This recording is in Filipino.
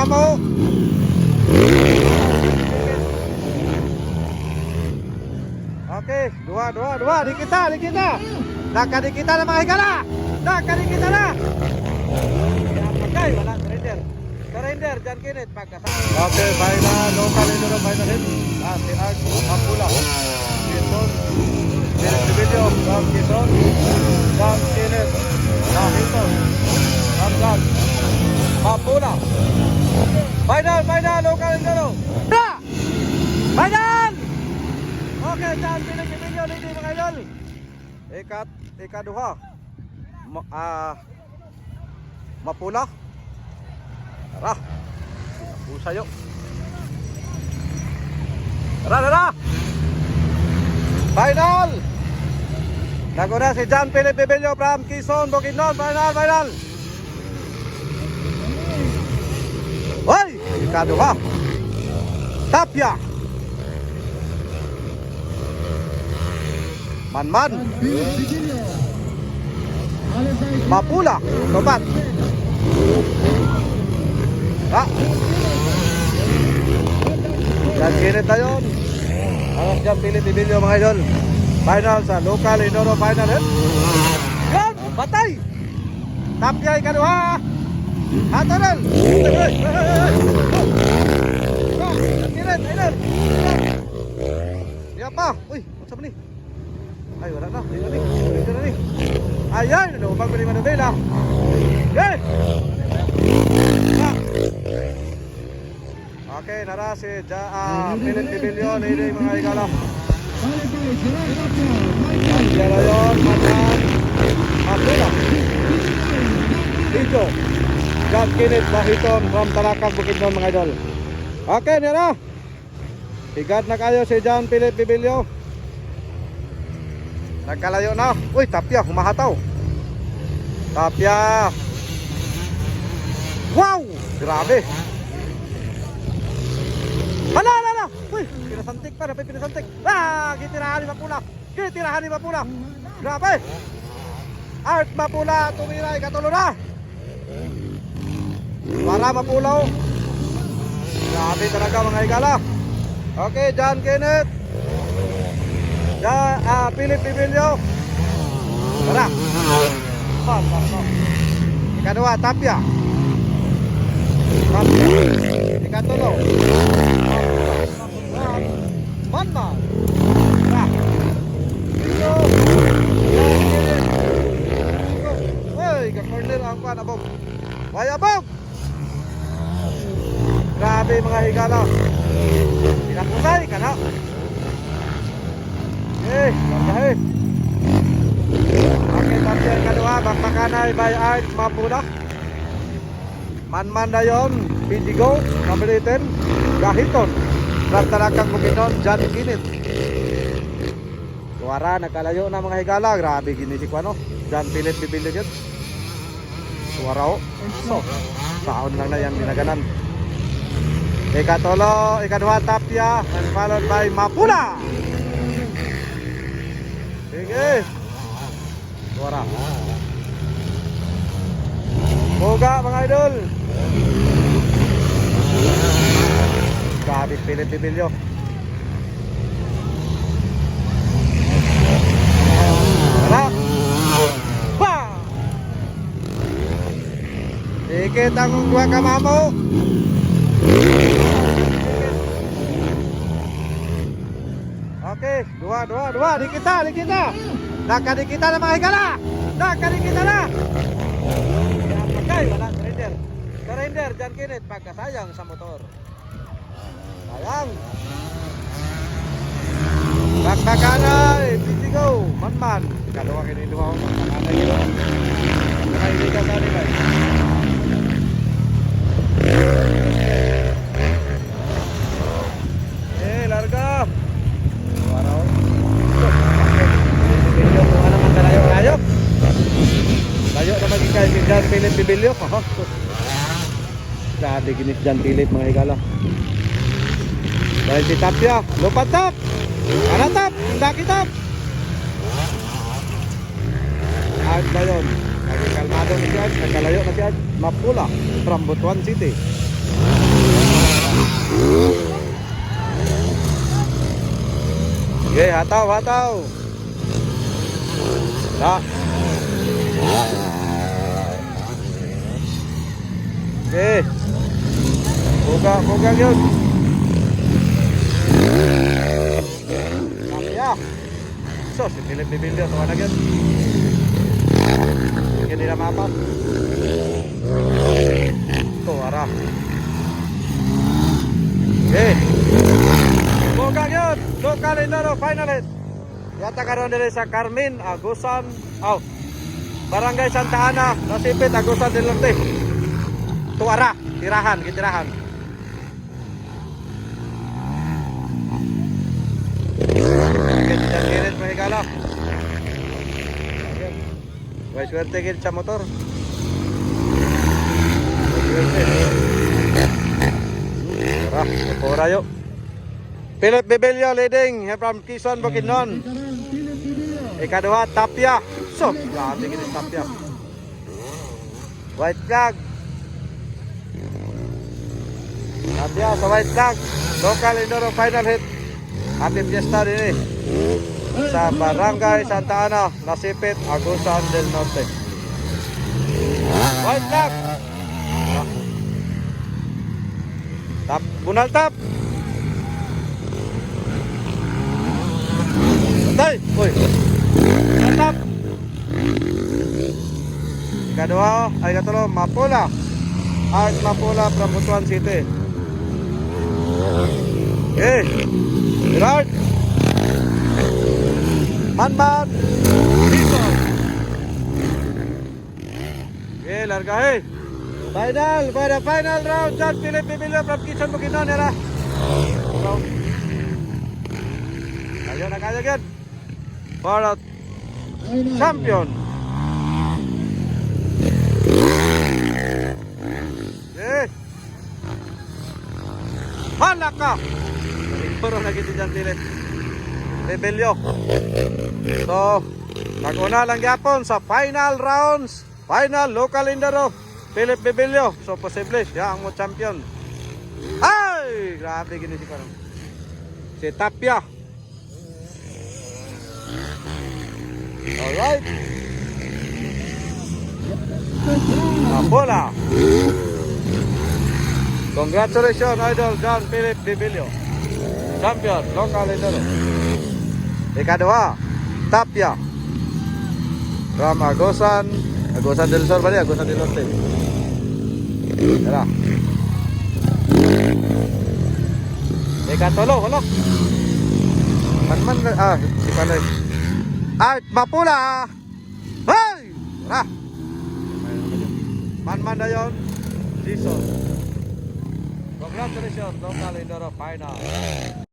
kamamo. Okay, dua. Di kita. Nakadikita na mga higala. Nakadikita na. Okay, wala. Surrender, John Kenneth. Okay, final. Local ito na final hit. Si Art Mapula. Quezon. Video. Quezon. John Kenneth. Quezon. Ramdan. Mapula. Final. Local ito na. Final! Okay, John Kenneth. Video. Lady mga idol. Ikaduha. Mapula. Tara. Pusayo. Tara. Final. Naguna si John Philip Bibelio from Quezon, Bukidnon. Final. Hoy! Ikaduha. Tapia. Man. Mapula. Tobat. John Kenneth na yun. Ang John Philip Bibelio mga idol. Final sa local Inoro final hit. Yan! Batay! Tapia ikaduha. Hatanan! John Kenneth, idol! Diyan pa! Uy, what's up ni? Ay, wala na. Dito na ni. Ayan! Lumabang ko ni Manubela. Yan! Okay, nara si Philip Bibelio. Hindi mga higala. Diyan na yun. Mapula. Dito. John Kenneth Bahiton from Tarakang, Bukidnon mga idol. Okay, nara. Higat na kayo si John Philip Bibelio. Nagkalayo na. Uy, Tapia, humahataw. Tapia. Wow! Grabe. Hala. Uy, pinasantik pa. Gitirahan ni Mapula. Grabe. Art Mapula, tumiray, katulo na. Para Mapula. Grabe talaga mga higala. Okay, John Kenneth. Philip Bibelio. Tara. Ikaduha, Tapia. Ikatulo. Man. Tara. Dito. Uy, ka-corner ang kuhan, abog. Way, abog. Grabe mga higala. Pinakusay ka na. Okay, Tapia ikaduha, bakbakanay by Art Mapula. Man na yun, Pidigo, Kamilitin, Gahiton, Tarakang, Bukidnon, John Kenneth. Suara, nagkalayo na mga higala. Grabe ginisik ano, John Philip Bibelio yun. Suara o. So, saon lang na yan dinaganan. Ikatulo, ikaduha Tapia, and followed by Mapula. Sige. Suara. Boga mga idol. Grabe Philip Bibelio. Tara. Pa! Dikit ang dua kamamo. Okay, dua. Dikita. Nakadikita na mga higala. Nakadikita na. Okay, wala. Surrender, John Kenneth. Pagkasayang sa motor. Sayang. Bakbakanay, Pidigo, Man. Kadawa kiniluha ko. Bakbakanay yun. Nakaibigan sa nila. Larga. Waraw. Bibelio kung ano man kalayo. Layo na maging kay John Philip Bibelio. Grabe ginis John Philip mga higala. Dahil si Tapia, lupat tap. Anatap, daki tap. Art ba yun? Naging kalmado na si Art. Nagkalayo na si Art. Mapula from Butuan City. Okay, hataw, hataw. Na. Okay. Buka yun. Tapya. So, si Philip Bibilio, tawa na yun. Hindi nila mapas. Ito, ara. Okay. Buka yun. Local Indoro, final hit. Yata karon diri sa Carmen, Agusan, Barangay Santa Ana, Nasipit, Agusan del Norte. Tuara, tirahan, gitirahan. Kirit mahigala. May swerte gid sa motor. Tara, pura yo. Philip Bibilio leading from Quezon, Bukidnon. Ikaduha, Tapia. So, grabe gini Tapia. White flag. Tapia sa white flag. Local Indoro final hit. Happy Fiesta din sa Barangay Santa Ana, Nasipit, Agusan del Norte. White flag. Tap, bunal tap. Tay, uy. Tap. Ikadua, ay katulo, Mapula. Art Mapula from Butuan City. Okay. Gerard. Man. Okay, larga Final, for the final round, John Philip Bibilio from Quezon, Bukidnon, yara. Ayun na kaya again. For the champion. Okay. Malaka. Puro na gitu John Philip Bibilio. So, naguna lang yapon sa final rounds. Final local Indoro. Philip Bibilio. So, posible siya ang mo champion. Ay! Grabe gini si Karong. Si Tapia. Alright. Bola. Congratulations, Idol John Philip Bibilio. Champion, local Indoro. Ikadua, Tapia. From Agusan del Sur, Agusan del Norte. Tara. Ikatulo, hulok. Si Palay. Art Mapula. Hey! Tara. Man na yun. Jesus. Congratulations, local Indoro final.